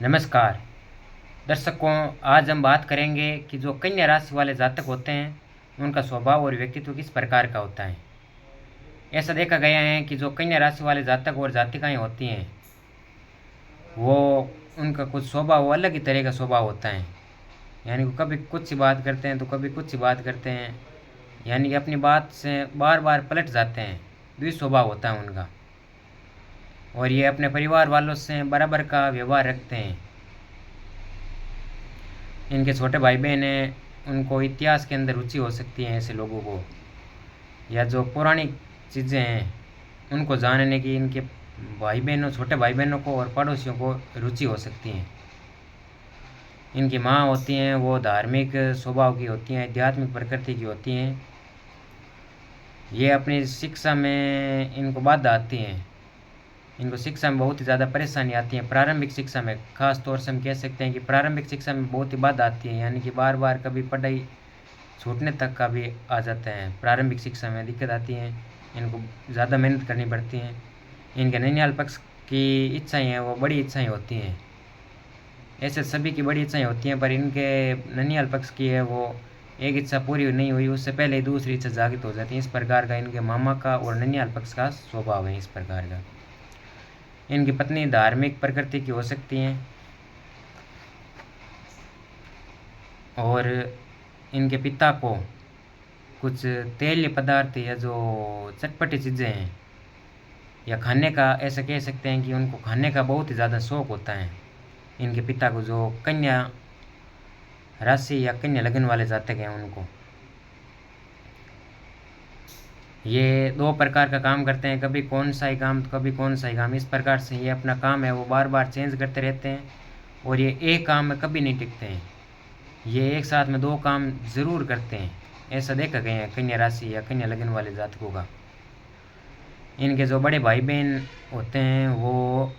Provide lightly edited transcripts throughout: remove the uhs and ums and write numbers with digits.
नमस्कार दर्शकों, आज हम बात करेंगे कि जो कन्या राशि वाले जातक होते हैं उनका स्वभाव और व्यक्तित्व किस प्रकार का होता है। ऐसा देखा गया है कि जो कन्या राशि वाले जातक और जातिकाएं होती हैं वो उनका कुछ स्वभाव अलग ही तरह का स्वभाव होता है। यानी कि कभी कुछ सी बात करते हैं तो कभी कुछ सी बात करते हैं, यानी कि अपनी बात से बार बार पलट जाते हैं। द्वि स्वभाव होता है उनका, और ये अपने परिवार वालों से बराबर का व्यवहार रखते हैं। इनके छोटे भाई बहन हैं, उनको इतिहास के अंदर रुचि हो सकती है ऐसे लोगों को, या जो पौराणिक चीज़ें हैं उनको जानने की इनके भाई बहनों छोटे भाई बहनों को और पड़ोसियों को रुचि हो सकती है। इनकी माँ होती हैं वो धार्मिक स्वभाव की होती हैं, आध्यात्मिक प्रकृति की होती हैं। ये अपनी शिक्षा में इनको बाधा आती हैं, इनको शिक्षा में बहुत ही ज़्यादा परेशानी आती है। प्रारंभिक शिक्षा में ख़ास तौर से हम कह सकते हैं कि प्रारंभिक शिक्षा में बहुत ही बाधा आती है, यानी कि बार बार कभी पढ़ाई छूटने तक का भी आ जाता है। प्रारंभिक शिक्षा में दिक्कत आती है, इनको ज़्यादा मेहनत करनी पड़ती है। इनके ननिहाल पक्ष की इच्छाएं हैं वो बड़ी इच्छाएं होती हैं। ऐसे सभी की बड़ी इच्छाएं होती हैं, पर इनके ननिहाल पक्ष की है वो एक इच्छा पूरी नहीं हुई उससे पहले ही दूसरी इच्छा जागृत हो जाती है। इस प्रकार का इनके मामा का और ननिहाल पक्ष का स्वभाव है। इस प्रकार का इनकी पत्नी धार्मिक प्रकृति की हो सकती हैं, और इनके पिता को कुछ तेलीय पदार्थ या जो चटपटी चीज़ें हैं या खाने का, ऐसा कह सकते हैं कि उनको खाने का बहुत ही ज़्यादा शौक़ होता है। इनके पिता को, जो कन्या राशि या कन्या लग्न वाले जातक हैं, उनको ये दो प्रकार का काम करते हैं, कभी कौन सा ही काम तो कभी कौन सा ही काम। इस प्रकार से ये अपना काम है वो बार बार चेंज करते रहते हैं, और ये एक काम में कभी नहीं टिकते हैं। ये एक साथ में दो काम ज़रूर करते हैं, ऐसा देखा गया है कन्या राशि या कन्या लग्न वाले जातकों का। इनके जो बड़े भाई बहन होते हैं वो,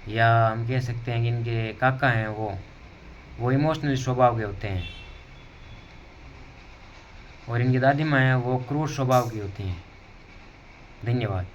या हम कह सकते हैं कि इनके काका हैं वो इमोशनल स्वभाव के होते हैं, और इनकी दादी माँ हैं वो क्रूर स्वभाव की होती हैं। धन्यवाद।